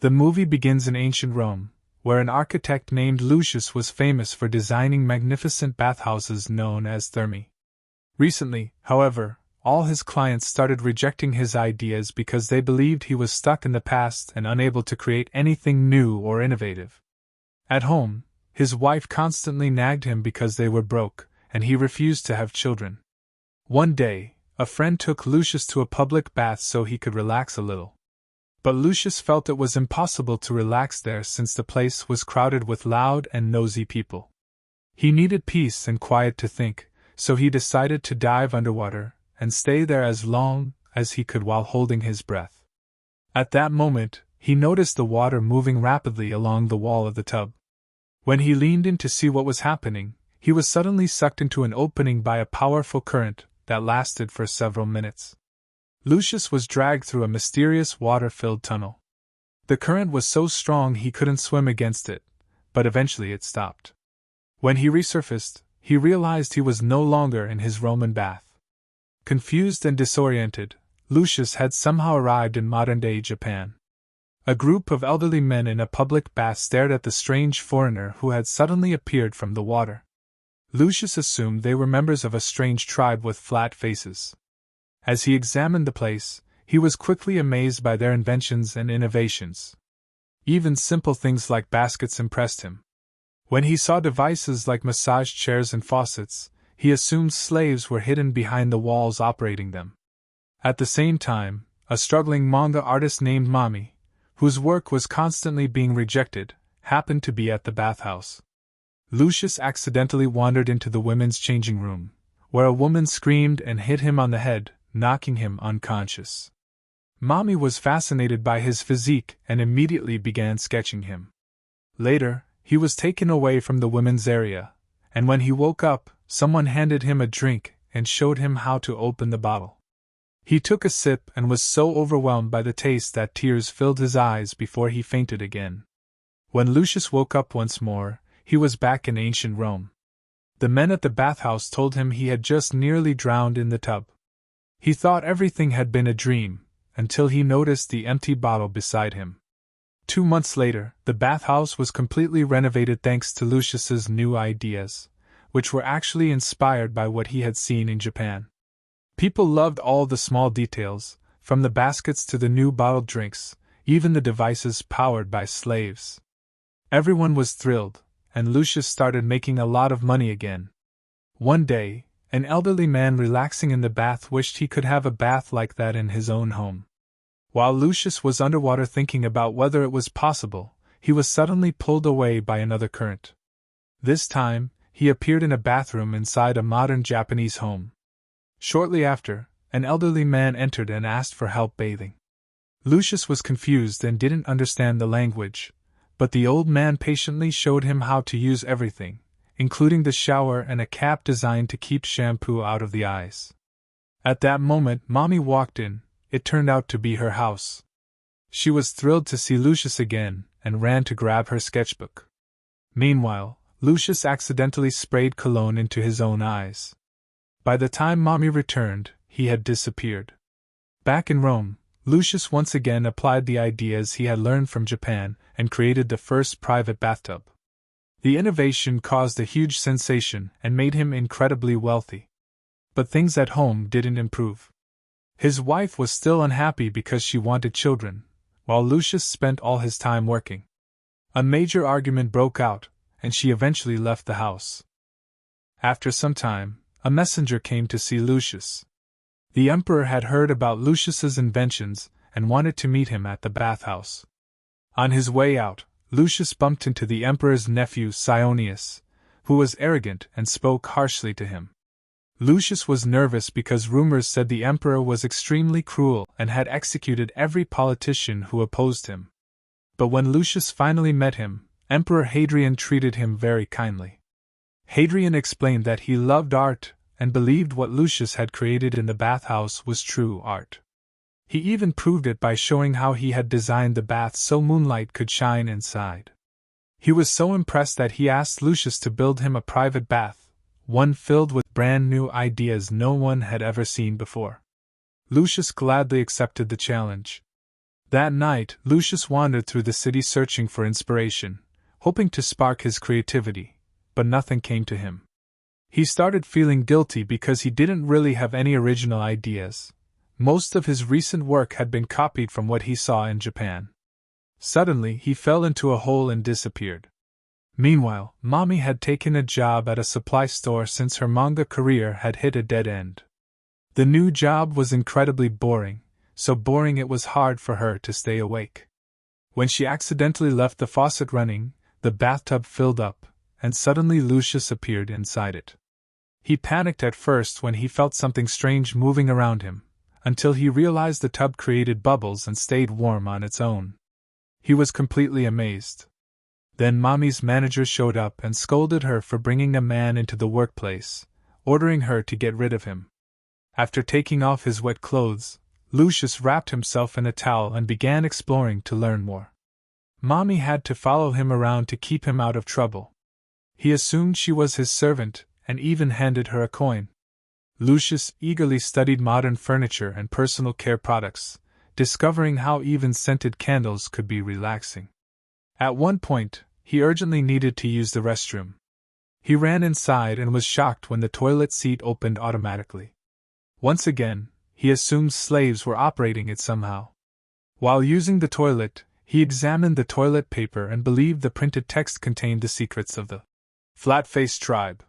The movie begins in ancient Rome, where an architect named Lucius was famous for designing magnificent bathhouses known as thermae. Recently, however, all his clients started rejecting his ideas because they believed he was stuck in the past and unable to create anything new or innovative. At home, his wife constantly nagged him because they were broke, and he refused to have children. One day, a friend took Lucius to a public bath so he could relax a little. But Lucius felt it was impossible to relax there since the place was crowded with loud and nosy people. He needed peace and quiet to think, so he decided to dive underwater and stay there as long as he could while holding his breath. At that moment, he noticed the water moving rapidly along the wall of the tub. When he leaned in to see what was happening, he was suddenly sucked into an opening by a powerful current that lasted for several minutes. Lucius was dragged through a mysterious water-filled tunnel. The current was so strong he couldn't swim against it, but eventually it stopped. When he resurfaced, he realized he was no longer in his Roman bath. Confused and disoriented, Lucius had somehow arrived in modern-day Japan. A group of elderly men in a public bath stared at the strange foreigner who had suddenly appeared from the water. Lucius assumed they were members of a strange tribe with flat faces. As he examined the place, he was quickly amazed by their inventions and innovations. Even simple things like baskets impressed him. When he saw devices like massage chairs and faucets, he assumed slaves were hidden behind the walls operating them. At the same time, a struggling manga artist named Mami, whose work was constantly being rejected, happened to be at the bathhouse. Lucius accidentally wandered into the women's changing room, where a woman screamed and hit him on the head, knocking him unconscious. Mami was fascinated by his physique and immediately began sketching him. Later, he was taken away from the women's area, and when he woke up, someone handed him a drink and showed him how to open the bottle. He took a sip and was so overwhelmed by the taste that tears filled his eyes before he fainted again. When Lucius woke up once more, he was back in ancient Rome. The men at the bathhouse told him he had just nearly drowned in the tub. He thought everything had been a dream, until he noticed the empty bottle beside him. 2 months later, the bathhouse was completely renovated thanks to Lucius's new ideas, which were actually inspired by what he had seen in Japan. People loved all the small details, from the baskets to the new bottled drinks, even the devices powered by slaves. Everyone was thrilled, and Lucius started making a lot of money again. One day, an elderly man relaxing in the bath wished he could have a bath like that in his own home. While Lucius was underwater thinking about whether it was possible, he was suddenly pulled away by another current. This time, he appeared in a bathroom inside a modern Japanese home. Shortly after, an elderly man entered and asked for help bathing. Lucius was confused and didn't understand the language, but the old man patiently showed him how to use everything, including the shower and a cap designed to keep shampoo out of the eyes. At that moment, Mommy walked in. It turned out to be her house. She was thrilled to see Lucius again and ran to grab her sketchbook. Meanwhile, Lucius accidentally sprayed cologne into his own eyes. By the time Mommy returned, he had disappeared. Back in Rome, Lucius once again applied the ideas he had learned from Japan and created the first private bathtub. The innovation caused a huge sensation and made him incredibly wealthy. But things at home didn't improve. His wife was still unhappy because she wanted children, while Lucius spent all his time working. A major argument broke out, and she eventually left the house. After some time, a messenger came to see Lucius. The emperor had heard about Lucius's inventions and wanted to meet him at the bathhouse. On his way out, Lucius bumped into the emperor's nephew Sionius, who was arrogant and spoke harshly to him. Lucius was nervous because rumors said the emperor was extremely cruel and had executed every politician who opposed him. But when Lucius finally met him, Emperor Hadrian treated him very kindly. Hadrian explained that he loved art and believed what Lucius had created in the bathhouse was true art. He even proved it by showing how he had designed the bath so moonlight could shine inside. He was so impressed that he asked Lucius to build him a private bath, one filled with brand new ideas no one had ever seen before. Lucius gladly accepted the challenge. That night, Lucius wandered through the city searching for inspiration, hoping to spark his creativity, but nothing came to him. He started feeling guilty because he didn't really have any original ideas. Most of his recent work had been copied from what he saw in Japan. Suddenly, he fell into a hole and disappeared. Meanwhile, Mommy had taken a job at a supply store since her manga career had hit a dead end. The new job was incredibly boring, so boring it was hard for her to stay awake. When she accidentally left the faucet running, the bathtub filled up, and suddenly Lucius appeared inside it. He panicked at first when he felt something strange moving around him, until he realized the tub created bubbles and stayed warm on its own. He was completely amazed. Then Mommy's manager showed up and scolded her for bringing a man into the workplace, ordering her to get rid of him. After taking off his wet clothes, Lucius wrapped himself in a towel and began exploring to learn more. Mommy had to follow him around to keep him out of trouble. He assumed she was his servant and even handed her a coin. Lucius eagerly studied modern furniture and personal care products, discovering how even scented candles could be relaxing. At one point, he urgently needed to use the restroom. He ran inside and was shocked when the toilet seat opened automatically. Once again, he assumed slaves were operating it somehow. While using the toilet, he examined the toilet paper and believed the printed text contained the secrets of the flat-faced tribe.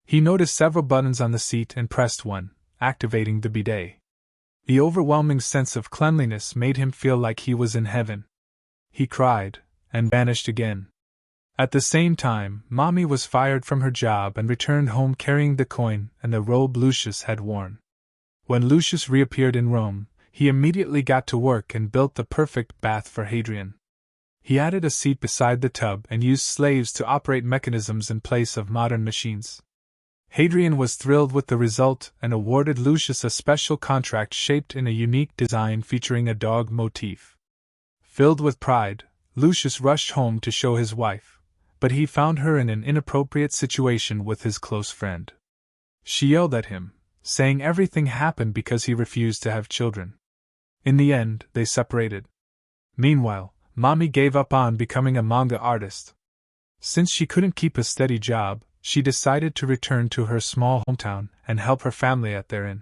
He noticed several buttons on the seat and pressed one, activating the bidet. The overwhelming sense of cleanliness made him feel like he was in heaven. He cried, and vanished again. At the same time, Mommy was fired from her job and returned home carrying the coin and the robe Lucius had worn. When Lucius reappeared in Rome, he immediately got to work and built the perfect bath for Hadrian. He added a seat beside the tub and used slaves to operate mechanisms in place of modern machines. Hadrian was thrilled with the result and awarded Lucius a special contract shaped in a unique design featuring a dog motif. Filled with pride, Lucius rushed home to show his wife, but he found her in an inappropriate situation with his close friend. She yelled at him, saying everything happened because he refused to have children. In the end, they separated. Meanwhile, Mommy gave up on becoming a manga artist. Since she couldn't keep a steady job, she decided to return to her small hometown and help her family at their inn.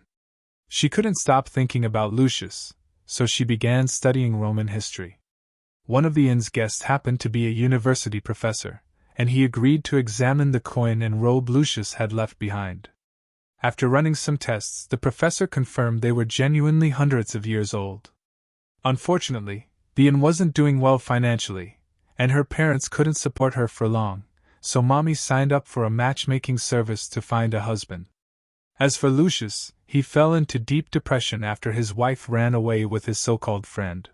She couldn't stop thinking about Lucius, so she began studying Roman history. One of the inn's guests happened to be a university professor, and he agreed to examine the coin and robe Lucius had left behind. After running some tests, the professor confirmed they were genuinely hundreds of years old. Unfortunately, the inn wasn't doing well financially, and her parents couldn't support her for long, so Mommy signed up for a matchmaking service to find a husband. As for Lucius, he fell into deep depression after his wife ran away with his so-called friend.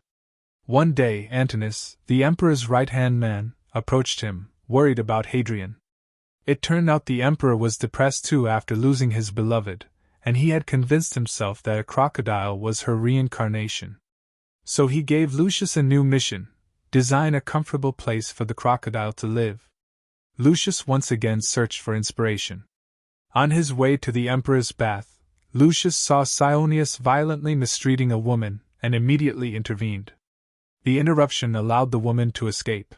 One day, Antinous, the emperor's right-hand man, approached him, worried about Hadrian. It turned out the emperor was depressed too after losing his beloved, and he had convinced himself that a crocodile was her reincarnation. So he gave Lucius a new mission: design a comfortable place for the crocodile to live. Lucius once again searched for inspiration. On his way to the emperor's bath, Lucius saw Cyaeonius violently mistreating a woman and immediately intervened. The interruption allowed the woman to escape.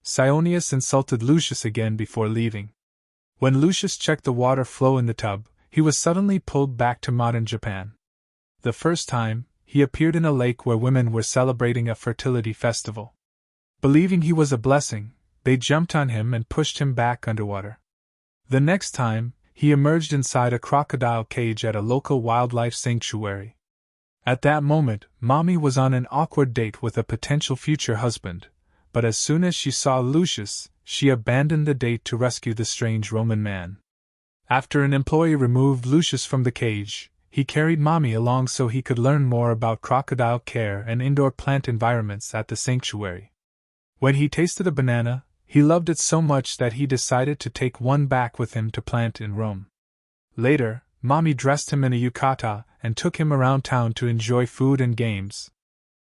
Cyaeonius insulted Lucius again before leaving. When Lucius checked the water flow in the tub, he was suddenly pulled back to modern Japan. The first time, he appeared in a lake where women were celebrating a fertility festival. Believing he was a blessing, they jumped on him and pushed him back underwater. The next time, he emerged inside a crocodile cage at a local wildlife sanctuary. At that moment, Mommy was on an awkward date with a potential future husband, but as soon as she saw Lucius, she abandoned the date to rescue the strange Roman man. After an employee removed Lucius from the cage, he carried Mommy along so he could learn more about crocodile care and indoor plant environments at the sanctuary. When he tasted a banana, he loved it so much that he decided to take one back with him to plant in Rome. Later, Mommy dressed him in a yukata and took him around town to enjoy food and games.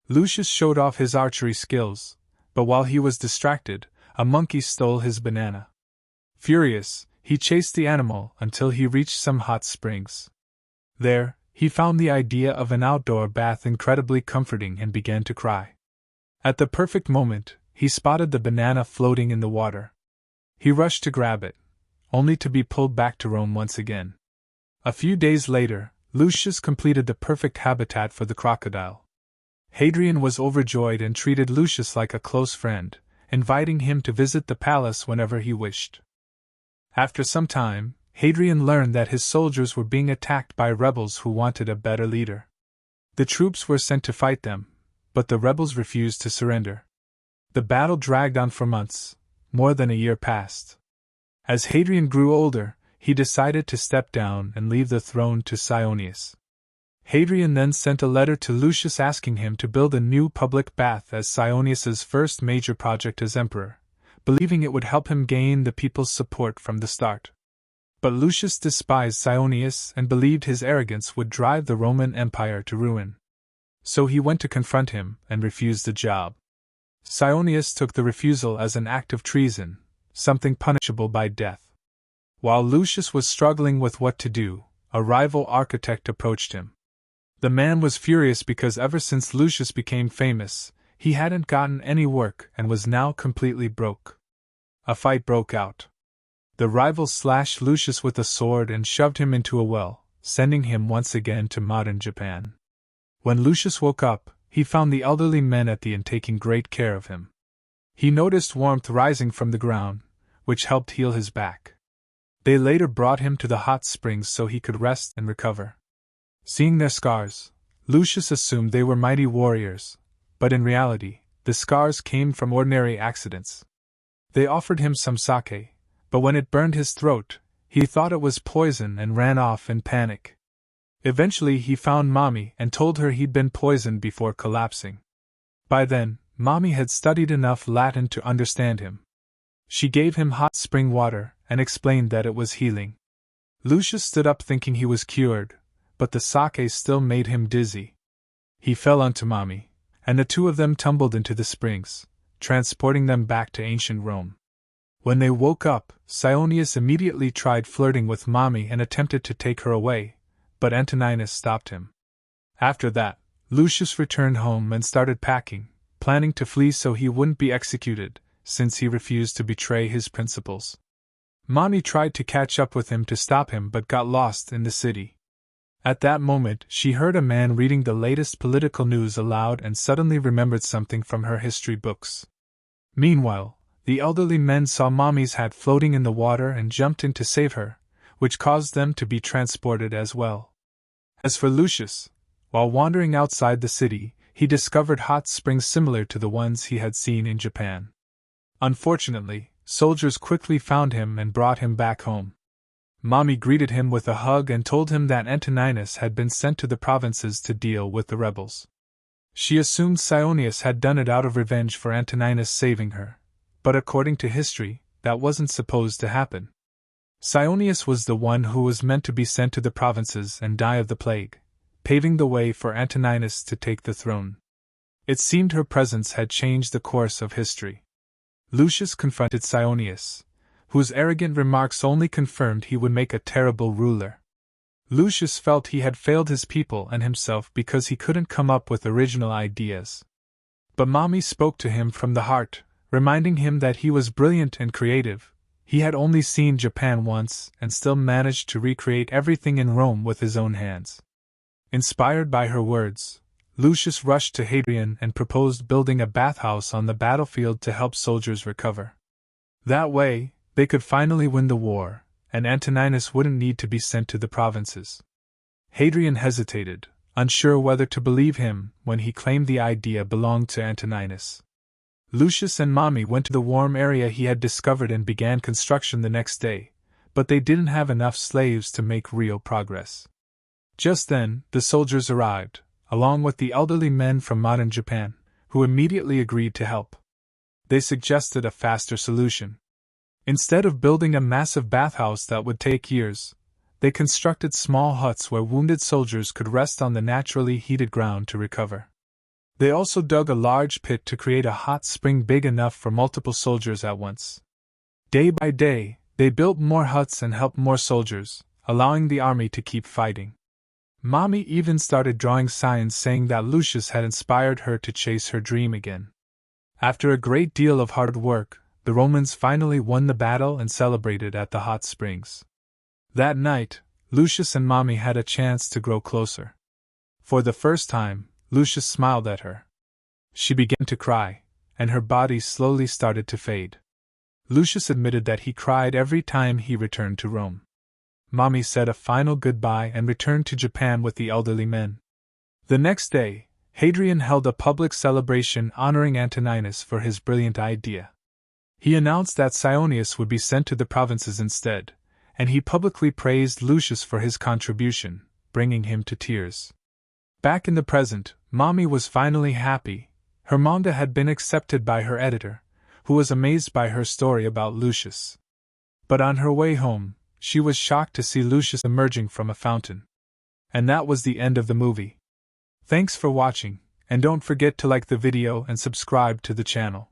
Lucius showed off his archery skills, but while he was distracted, a monkey stole his banana. Furious, he chased the animal until he reached some hot springs. There, he found the idea of an outdoor bath incredibly comforting and began to cry. At the perfect moment, he spotted the banana floating in the water. He rushed to grab it, only to be pulled back to Rome once again. A few days later, Lucius completed the perfect habitat for the crocodile. Hadrian was overjoyed and treated Lucius like a close friend, inviting him to visit the palace whenever he wished. After some time, Hadrian learned that his soldiers were being attacked by rebels who wanted a better leader. The troops were sent to fight them, but the rebels refused to surrender. The battle dragged on for months. More than a year passed. As Hadrian grew older, he decided to step down and leave the throne to Cionius. Hadrian then sent a letter to Lucius asking him to build a new public bath as Cionius's first major project as emperor, believing it would help him gain the people's support from the start. But Lucius despised Cionius and believed his arrogance would drive the Roman Empire to ruin. So he went to confront him and refused the job. Cionius took the refusal as an act of treason, something punishable by death. While Lucius was struggling with what to do, a rival architect approached him. The man was furious because ever since Lucius became famous, he hadn't gotten any work and was now completely broke. A fight broke out. The rival slashed Lucius with a sword and shoved him into a well, sending him once again to modern Japan. When Lucius woke up, he found the elderly men at the inn taking great care of him. He noticed warmth rising from the ground, which helped heal his back. They later brought him to the hot springs so he could rest and recover. Seeing their scars, Lucius assumed they were mighty warriors, but in reality, the scars came from ordinary accidents. They offered him some sake, but when it burned his throat, he thought it was poison and ran off in panic. Eventually he found Mommy and told her he'd been poisoned before collapsing. By then, Mommy had studied enough Latin to understand him. She gave him hot spring water and explained that it was healing. Lucius stood up thinking he was cured, but the sake still made him dizzy. He fell onto Mommy, and the two of them tumbled into the springs, transporting them back to ancient Rome. When they woke up, Cionius immediately tried flirting with Mommy and attempted to take her away, but Antoninus stopped him. After that, Lucius returned home and started packing, planning to flee so he wouldn't be executed, since he refused to betray his principles. Mommy tried to catch up with him to stop him but got lost in the city. At that moment, she heard a man reading the latest political news aloud and suddenly remembered something from her history books. Meanwhile, the elderly men saw Mommy's hat floating in the water and jumped in to save her, which caused them to be transported as well. As for Lucius, while wandering outside the city, he discovered hot springs similar to the ones he had seen in Japan. Unfortunately, soldiers quickly found him and brought him back home. Mommy greeted him with a hug and told him that Antoninus had been sent to the provinces to deal with the rebels. She assumed Cionius had done it out of revenge for Antoninus saving her, but according to history, that wasn't supposed to happen. Cionius was the one who was meant to be sent to the provinces and die of the plague, paving the way for Antoninus to take the throne. It seemed her presence had changed the course of history. Lucius confronted Cionius, whose arrogant remarks only confirmed he would make a terrible ruler. Lucius felt he had failed his people and himself because he couldn't come up with original ideas. But Mommy spoke to him from the heart, reminding him that he was brilliant and creative. He had only seen Japan once and still managed to recreate everything in Rome with his own hands. Inspired by her words, Lucius rushed to Hadrian and proposed building a bathhouse on the battlefield to help soldiers recover. That way, they could finally win the war, and Antoninus wouldn't need to be sent to the provinces. Hadrian hesitated, unsure whether to believe him when he claimed the idea belonged to Antoninus. Lucius and Mommy went to the warm area he had discovered and began construction the next day, but they didn't have enough slaves to make real progress. Just then, the soldiers arrived, along with the elderly men from modern Japan, who immediately agreed to help. They suggested a faster solution. Instead of building a massive bathhouse that would take years, they constructed small huts where wounded soldiers could rest on the naturally heated ground to recover. They also dug a large pit to create a hot spring big enough for multiple soldiers at once. Day by day, they built more huts and helped more soldiers, allowing the army to keep fighting. Mommy even started drawing signs saying that Lucius had inspired her to chase her dream again. After a great deal of hard work, the Romans finally won the battle and celebrated at the hot springs. That night, Lucius and Mommy had a chance to grow closer. For the first time, Lucius smiled at her. She began to cry, and her body slowly started to fade. Lucius admitted that he cried every time he returned to Rome. Mommy said a final goodbye and returned to Japan with the elderly men. The next day, Hadrian held a public celebration honoring Antoninus for his brilliant idea. He announced that Cyaneus would be sent to the provinces instead, and he publicly praised Lucius for his contribution, bringing him to tears. Back in the present, Mommy was finally happy. Her manga had been accepted by her editor, who was amazed by her story about Lucius. But on her way home, she was shocked to see Lucius emerging from a fountain. And that was the end of the movie. Thanks for watching, and don't forget to like the video and subscribe to the channel.